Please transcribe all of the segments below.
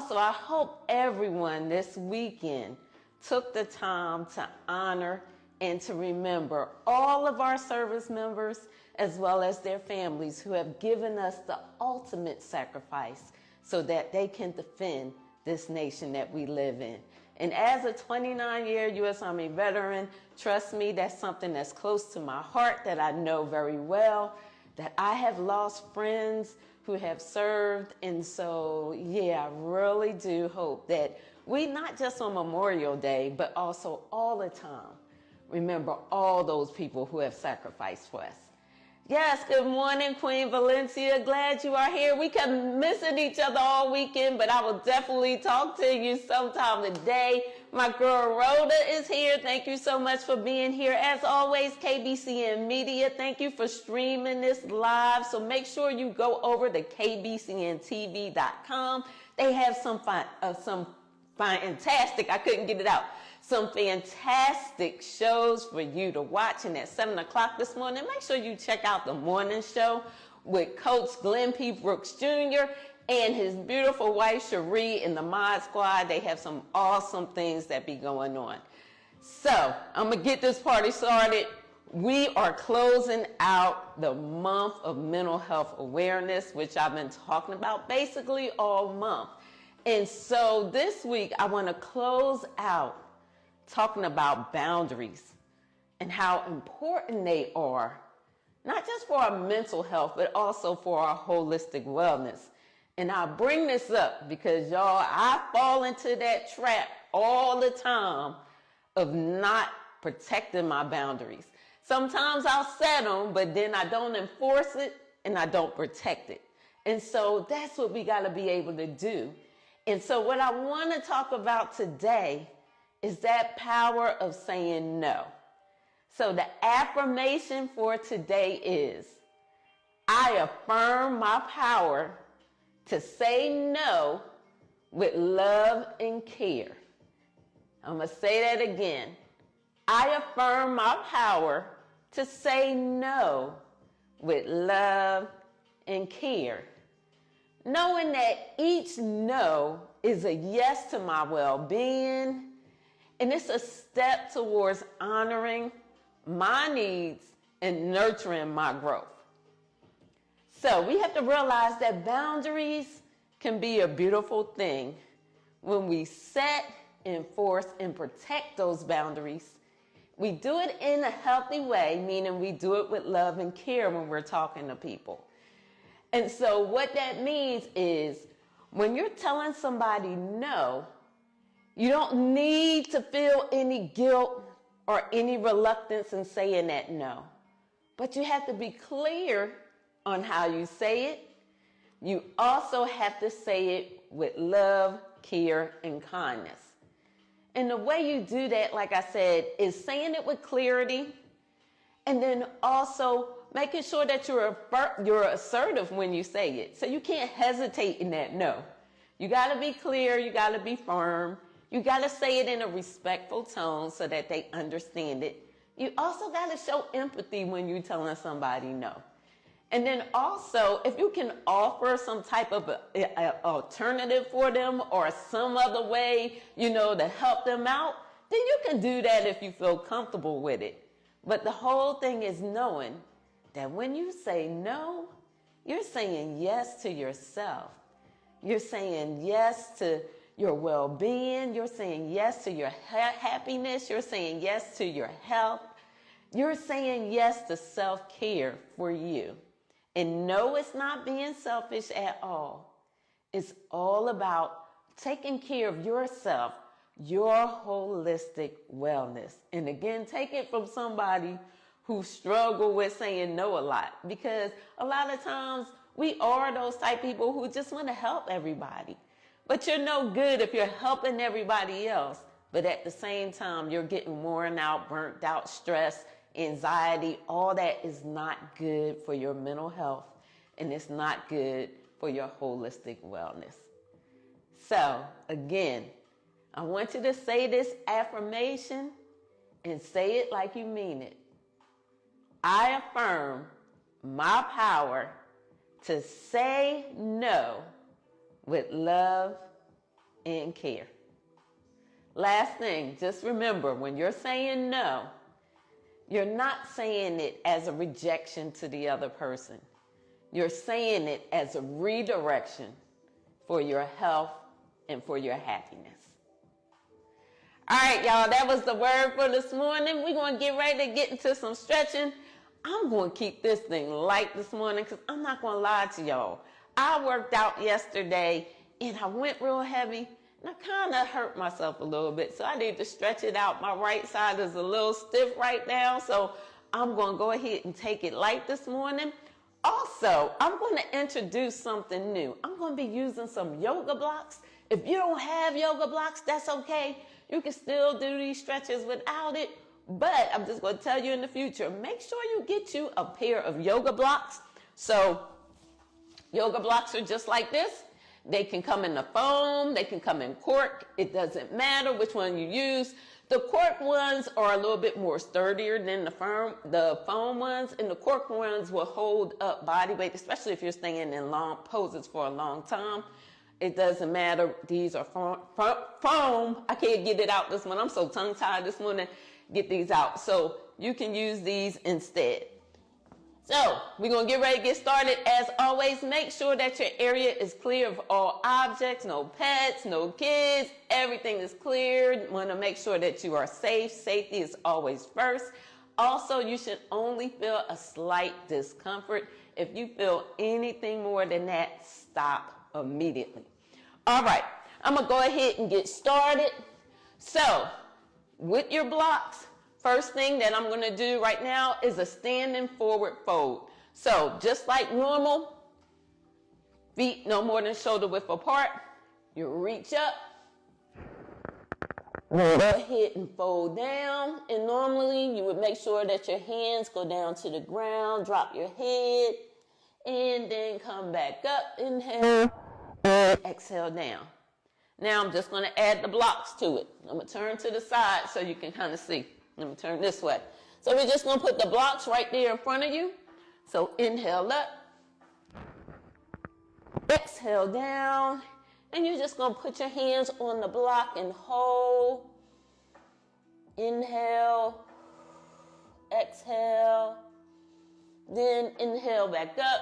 also, I hope everyone this weekend took the time to honor and to remember all of our service members as well as their families who have given us the ultimate sacrifice so that they can defend this nation that we live in. And as a 29-year U.S. Army veteran, trust me, that's something that's close to my heart that I know very well, that I have lost friends who have served. And so, yeah, I really do hope that we, not just on Memorial Day, but also all the time, remember all those people who have sacrificed for us. Yes, good morning, Queen Valencia. Glad you are here. We kept missing each other all weekend, but I will definitely talk to you sometime today. My girl Rhoda is here. Thank you so much for being here. As always, KBCN Media, thank you for streaming this live. So make sure you go over to kbcntv.com. They have some fantastic, I couldn't get it out, some fantastic shows for you to watch. And at 7 o'clock this morning, make sure you check out the morning show with Coach Glenn P. Brooks Jr. and his beautiful wife Cherie and the Mod Squad. They have some awesome things that be going on. So I'm going to get this party started. We are closing out the month of mental health awareness, which I've been talking about basically all month. And so this week I want to close out talking about boundaries and how important they are, not just for our mental health, but also for our holistic wellness. And I bring this up because, y'all, I fall into that trap all the time of not protecting my boundaries. Sometimes I'll set them, but then I don't enforce it and I don't protect it. And so that's what we got to be able to do. And so what I want to talk about today is that power of saying no. So the affirmation for today is, I affirm my power to say no with love and care. I'm going to say that again. I affirm my power to say no with love and care. Knowing that each no is a yes to my well-being, and it's a step towards honoring my needs and nurturing my growth. So we have to realize that boundaries can be a beautiful thing when we set, enforce, and protect those boundaries. We do it in a healthy way, meaning we do it with love and care when we're talking to people. And so what that means is when you're telling somebody no, you don't need to feel any guilt or any reluctance in saying that no. But you have to be clear on how you say it. You also have to say it with love, care, and kindness. And the way you do that, like I said, is saying it with clarity, and then also making sure that you're assertive when you say it. So you can't hesitate in that no. You got to be clear. You got to be firm. You got to say it in a respectful tone so that they understand it. You also got to show empathy when you're telling somebody no. And then also, if you can offer some type of alternative for them or some other way, to help them out, then you can do that if you feel comfortable with it. But the whole thing is knowing that when you say no, you're saying yes to yourself. You're saying yes to your well-being. You're saying yes to your happiness. You're saying yes to your health. You're saying yes to self-care for you. And no, it's not being selfish at all. It's all about taking care of yourself, your holistic wellness. And again, take it from somebody who struggle with saying no a lot, because a lot of times we are those type people who just want to help everybody. But you're no good if you're helping everybody else, but at the same time, you're getting worn out, burnt out, stressed, anxiety. All that is not good for your mental health, and it's not good for your holistic wellness. So again, I want you to say this affirmation and say it like you mean it. I affirm my power to say no with love and care. Last thing, just remember, when you're saying no, you're not saying it as a rejection to the other person. You're saying it as a redirection for your health and for your happiness. All right, y'all, that was the word for this morning. We're going to get ready to get into some stretching. I'm going to keep this thing light this morning because I'm not going to lie to y'all. I worked out yesterday and I went real heavy and I kind of hurt myself a little bit. So I need to stretch it out. My right side is a little stiff right now. So I'm going to go ahead and take it light this morning. Also, I'm going to introduce something new. I'm going to be using some yoga blocks. If you don't have yoga blocks, that's okay. You can still do these stretches without it. But I'm just going to tell you in the future, make sure you get you a pair of yoga blocks. So yoga blocks are just like this. They can come in the foam. They can come in cork. It doesn't matter which one you use. The cork ones are a little bit more sturdier than the foam ones, and the cork ones will hold up body weight, especially if you're staying in long poses for a long time. It doesn't matter. These are foam. I can't get it out this morning. I'm so tongue-tied this morning. Get these out. So you can use these instead. So we're going to get ready to get started. As always, make sure that your area is clear of all objects, no pets, no kids. Everything is clear. Want to make sure that you are safe. Safety is always first. Also, you should only feel a slight discomfort. If you feel anything more than that, stop immediately. All right, I'm going to go ahead and get started. So with your blocks, first thing that I'm going to do right now is a standing forward fold. So just like normal, feet no more than shoulder width apart. You reach up, go ahead and fold down. And normally you would make sure that your hands go down to the ground, drop your head, and then come back up. Inhale, and exhale down. Now I'm just going to add the blocks to it. I'm going to turn to the side so you can kind of see. Let me turn this way. So we're just going to put the blocks right there in front of you. So inhale up, exhale down, and you're just going to put your hands on the block and hold. Inhale, exhale, then inhale back up.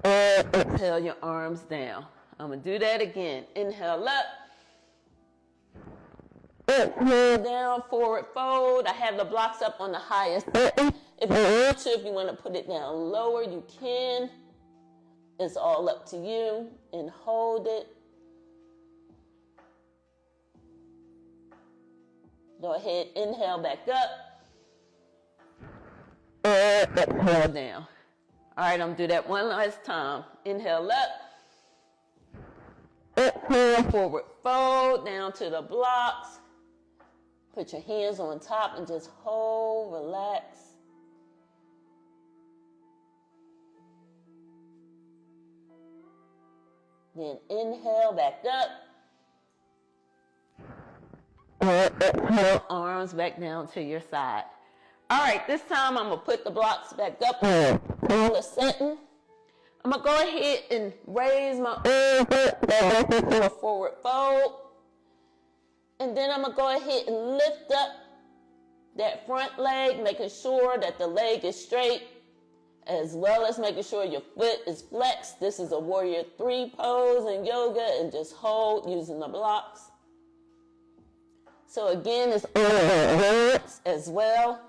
Exhale your arms down. I'm going to do that again. Inhale up. Exhale down, forward fold. I have the blocks up on the highest button. If you want to put it down lower, you can. It's all up to you. And hold it. Go ahead, inhale back up. Exhale down. All right, I'm going to do that one last time. Inhale up. Exhale, forward fold, down to the blocks. Put your hands on top and just hold, relax. Then inhale back up. Exhale, arms back down to your side. All right, this time I'm going to put the blocks back up on the center. I'm going to go ahead and raise my arms for a forward fold. And then I'm going to go ahead and lift up that front leg, making sure that the leg is straight, as well as making sure your foot is flexed. This is a warrior 3 pose in yoga, and just hold using the blocks. So again, it's as well.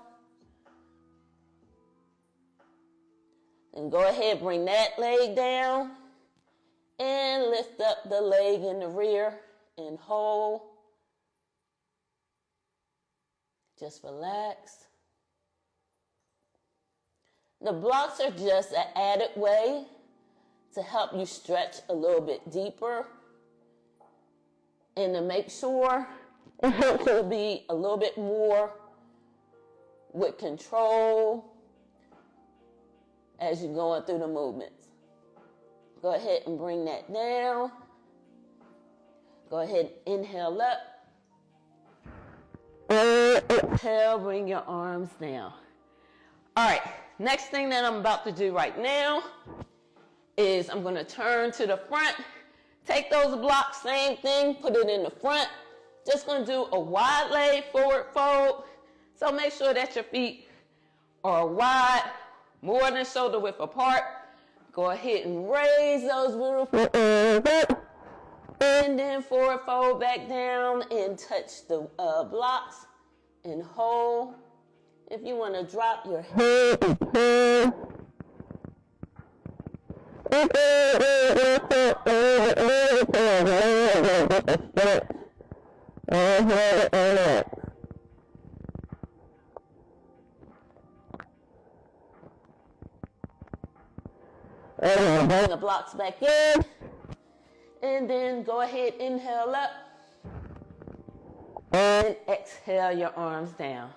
And go ahead, bring that leg down and lift up the leg in the rear and hold. Just relax. The blocks are just an added way to help you stretch a little bit deeper and to make sure it helps you to be a little bit more with control as you're going through the movements. Go ahead and bring that down. Go ahead and inhale up. Exhale, bring your arms down. All right, next thing that I'm about to do right now is I'm going to turn to the front, Take those blocks, same thing, put it in the front. Just going to do a wide leg forward fold. So make sure that your feet are wide, more than shoulder width apart. Go ahead and raise those beautiful arms up. And then forward fold back down and touch the blocks and hold. If you want to drop your head and turn. Bring the blocks back in. And then go ahead, inhale up. And exhale your arms down.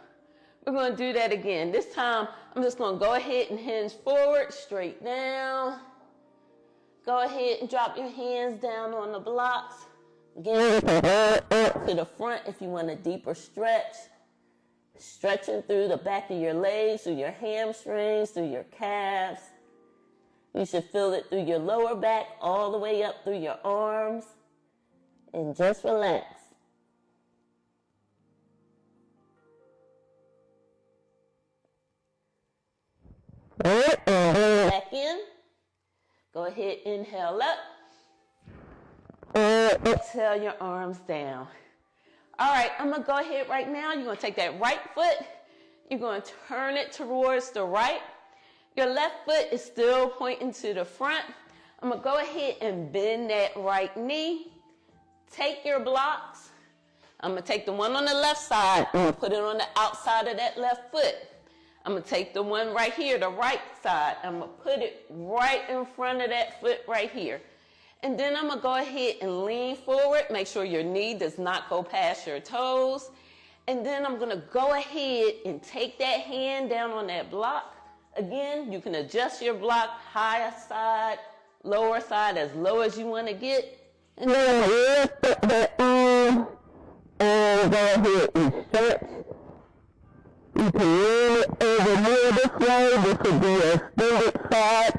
We're going to do that again. This time, I'm just going to go ahead and hinge forward, straight down. Go ahead and drop your hands down on the blocks. Again, up to the front if you want a deeper stretch. Stretching through the back of your legs, through your hamstrings, through your calves. You should feel it through your lower back, all the way up through your arms. And just relax. Back in. Go ahead, inhale up. Exhale your arms down. All right, I'm going to go ahead right now. You're going to take that right foot. You're going to turn it towards the right. Your left foot is still pointing to the front. I'm going to go ahead and bend that right knee. Take your blocks. I'm going to take the one on the left side and put it on the outside of that left foot. I'm going to take the one right here, the right side. I'm going to put it right in front of that foot right here. And then I'm going to go ahead and lean forward. Make sure your knee does not go past your toes. And then I'm going to go ahead and take that hand down on that block. Again, you can adjust your block, higher side, lower side, as low as you want to get. And then lift the arm and go ahead and stretch. You can roll it over here this way. This would be a extended side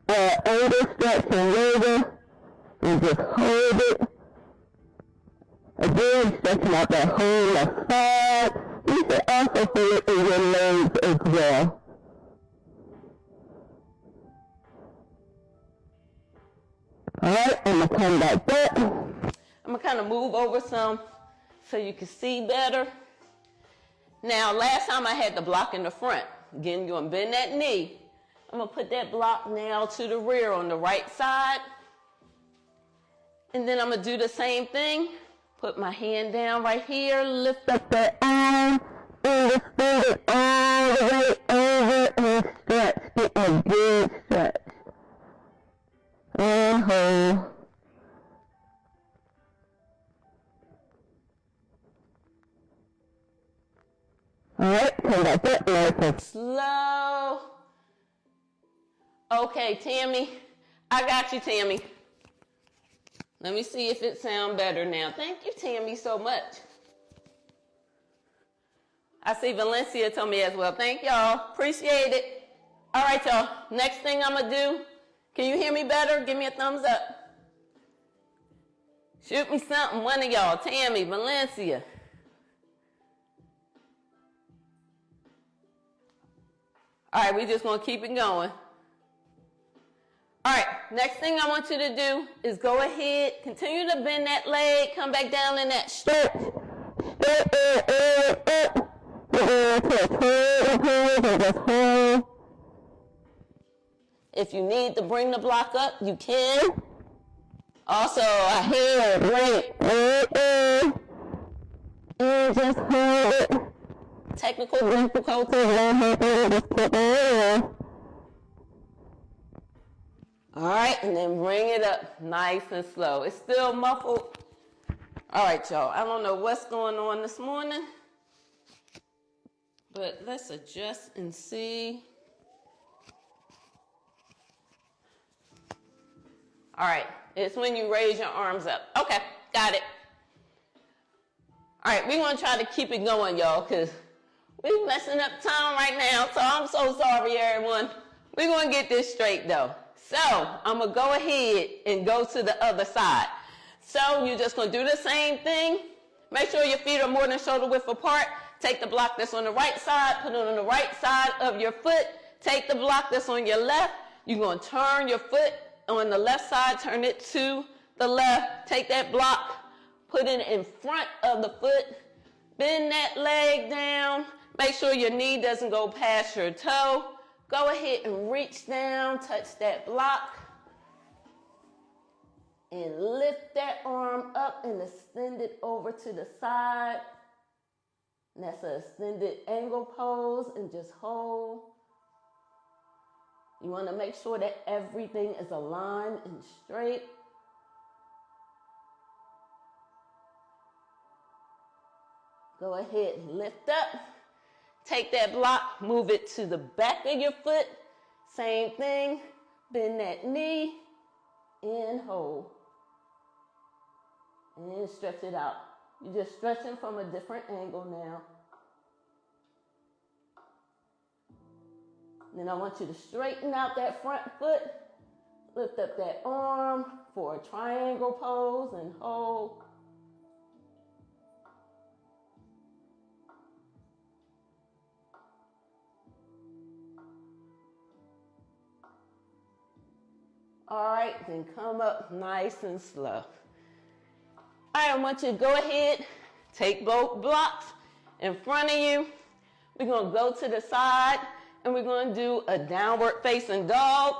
angle stretch and yoga. And just hold it. Again, stretching out that whole left side. You should also feel it in your legs as well. Alright, I'm going to come back up. I'm going to kind of move over some so you can see better. Now, last time I had the block in the front. Again, you're going to bend that knee. I'm going to put that block now to the rear on the right side. And then I'm going to do the same thing. Put my hand down right here, lift up that arm, and extend it all the way over and stretch. Get a good stretch. And hold. Alright, come back up nice and slow. Okay, Tammy. I got you, Tammy. Let me see if it sounds better now. Thank you, Tammy, so much. I see Valencia told me as well. Thank y'all. Appreciate it. All right, y'all. Next thing I'm going to do. Can you hear me better? Give me a thumbs up. Shoot me something, one of y'all. Tammy, Valencia. All right, we just going to keep it going. All right, next thing I want you to do is go ahead, continue to bend that leg, come back down in that stretch. If you need to bring the block up, you can. Also, I hear great. And just hold it. Technical difficulties won't happen. Just put it on. All right, and then bring it up nice and slow. It's still muffled. All right, y'all. I don't know what's going on this morning, but let's adjust and see. All right, it's when you raise your arms up. Okay, got it. All right, we're going to try to keep it going, y'all, because we're messing up time right now, so I'm so sorry, everyone. We're going to get this straight, though. So I'm going to go ahead and go to the other side. So you're just going to do the same thing. Make sure your feet are more than shoulder width apart. Take the block that's on the right side, put it on the right side of your foot. Take the block that's on your left. You're going to turn your foot on the left side, turn it to the left. Take that block, put it in front of the foot. Bend that leg down. Make sure your knee doesn't go past your toe. Go ahead and reach down, touch that block. And lift that arm up and extend it over to the side. And that's an extended angle pose, and just hold. You want to make sure that everything is aligned and straight. Go ahead and lift up. Take that block, move it to the back of your foot. Same thing. Bend that knee and hold. And stretch it out. You're just stretching from a different angle now. Then I want you to straighten out that front foot. Lift up that arm for a triangle pose and hold. All right, then come up nice and slow. All right, I want you to go ahead, take both blocks in front of you. We're going to go to the side, and we're going to do a downward facing dog.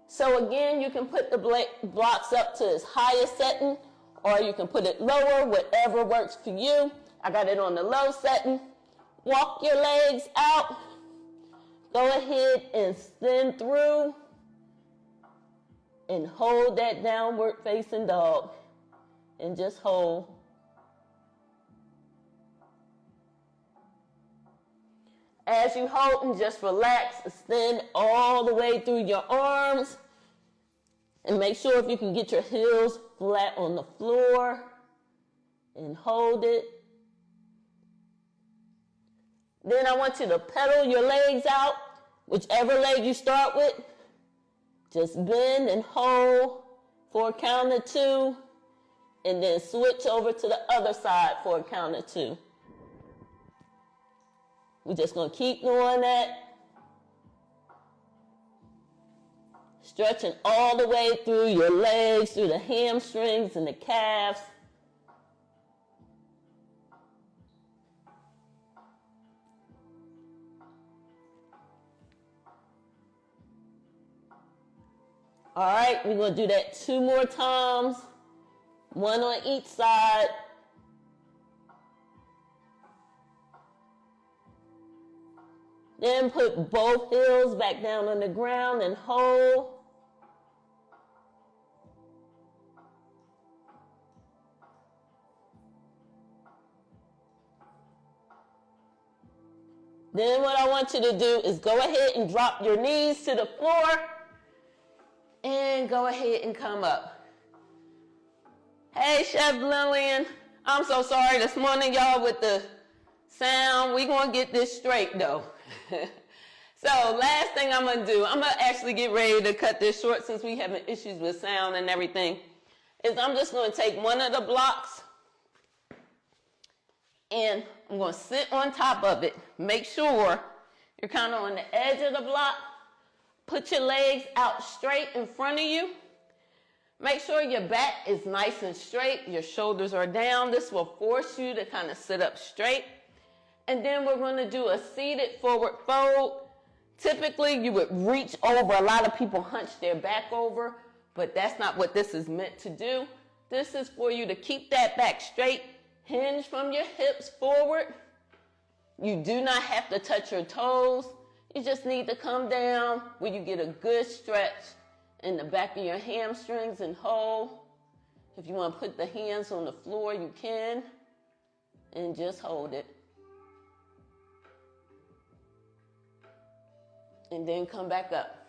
So again, you can put the blocks up to its highest setting, or you can put it lower, whatever works for you. I got it on the low setting. Walk your legs out. Go ahead and extend through. And hold that downward facing dog. And just hold. As you hold, and just relax, extend all the way through your arms. And make sure if you can get your heels flat on the floor. And hold it. Then I want you to pedal your legs out, whichever leg you start with. Just bend and hold for a count of 2, and then switch over to the other side for a count of 2. We're just going to keep doing that. Stretching all the way through your legs, through the hamstrings and the calves. All right, we're going to do that 2 more times, 1 on each side. Then put both heels back down on the ground and hold. Then what I want you to do is go ahead and drop your knees to the floor. And go ahead and come up. Hey, Chef Lillian. I'm so sorry this morning, y'all, with the sound. We're going to get this straight, though. So last thing I'm going to do, I'm going to actually get ready to cut this short since we having issues with sound and everything, is I'm just going to take one of the blocks and I'm going to sit on top of it. Make sure you're kind of on the edge of the block. Put your legs out straight in front of you. Make sure your back is nice and straight. Your shoulders are down. This will force you to kind of sit up straight. And then we're going to do a seated forward fold. Typically, you would reach over. A lot of people hunch their back over, but that's not what this is meant to do. This is for you to keep that back straight. Hinge from your hips forward. You do not have to touch your toes. You just need to come down where you get a good stretch in the back of your hamstrings and hold. If you want to put the hands on the floor, you can. And just hold it. And then come back up.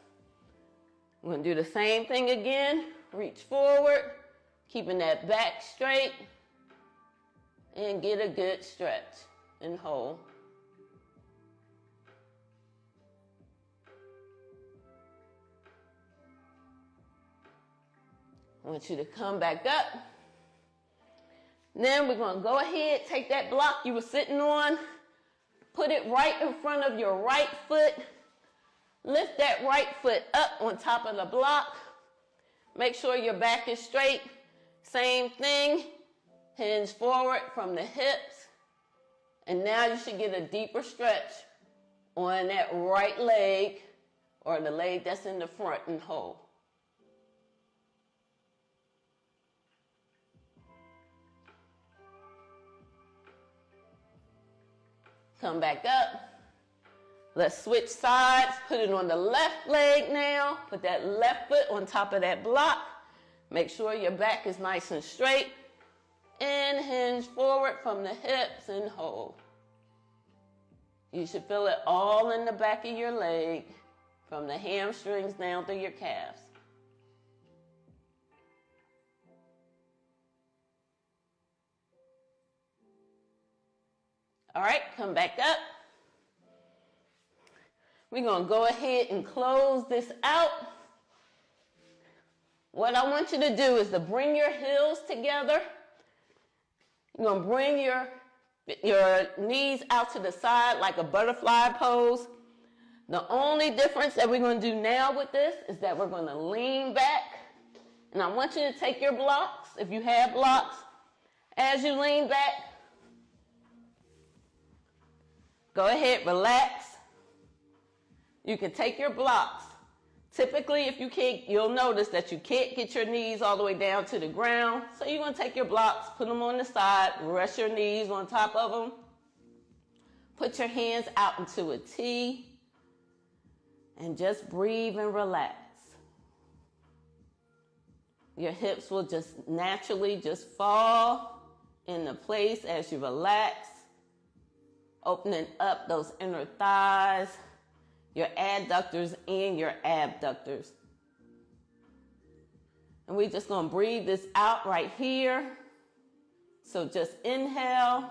We're going to do the same thing again. Reach forward, keeping that back straight. And get a good stretch and hold. I want you to come back up. Then we're going to go ahead, take that block you were sitting on, put it right in front of your right foot. Lift that right foot up on top of the block. Make sure your back is straight. Same thing. Hinge forward from the hips. And now you should get a deeper stretch on that right leg or the leg that's in the front and hold. Come back up. Let's switch sides. Put it on the left leg now. Put that left foot on top of that block. Make sure your back is nice and straight. And hinge forward from the hips and hold. You should feel it all in the back of your leg, from the hamstrings down through your calves. All right, come back up. We're going to go ahead and close this out. What I want you to do is to bring your heels together. You're going to bring your knees out to the side like a butterfly pose. The only difference that we're going to do now with this is that we're going to lean back. And I want you to take your blocks, if you have blocks, as you lean back. Go ahead, relax. You can take your blocks. Typically, if you can't, you'll notice that you can't get your knees all the way down to the ground. So you're going to take your blocks, put them on the side, rest your knees on top of them. Put your hands out into a T and just breathe and relax. Your hips will just naturally just fall into place as you relax, opening up those inner thighs, your adductors and your abductors. And we're just going to breathe this out right here. So just inhale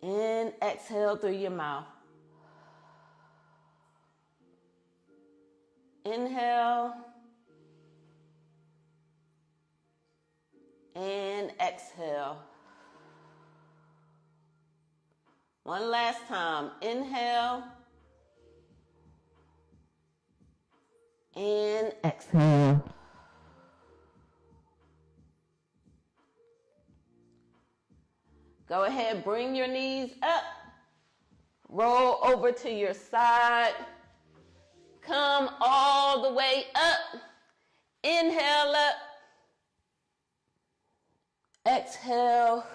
and exhale through your mouth. Inhale and exhale. One last time. Inhale and exhale. Go ahead, bring your knees up. Roll over to your side. Come all the way up. Inhale up. Exhale.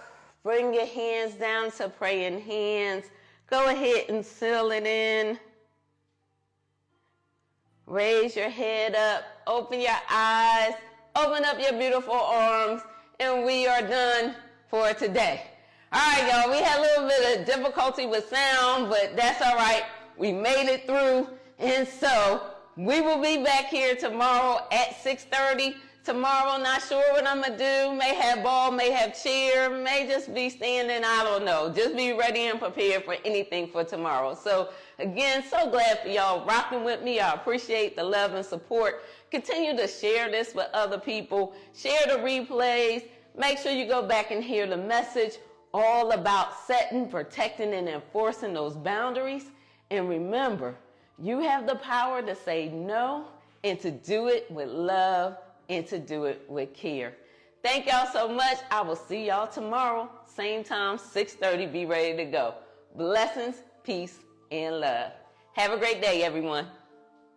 Bring your hands down to praying hands. Go ahead and seal it in. Raise your head up. Open your eyes. Open up your beautiful arms. And we are done for today. All right, y'all. We had a little bit of difficulty with sound, but that's all right. We made it through. And so we will be back here tomorrow at 6:30. Tomorrow, not sure what I'm going to do. May have ball, may have cheer, may just be standing, I don't know. Just be ready and prepared for anything for tomorrow. So, again, so glad for y'all rocking with me. I appreciate the love and support. Continue to share this with other people. Share the replays. Make sure you go back and hear the message all about setting, protecting, and enforcing those boundaries. And remember, you have the power to say no and to do it with love and to do it with care. Thank y'all so much. I will see y'all tomorrow, same time, 6:30. Be ready to go. Blessings, peace, and love. Have a great day, everyone.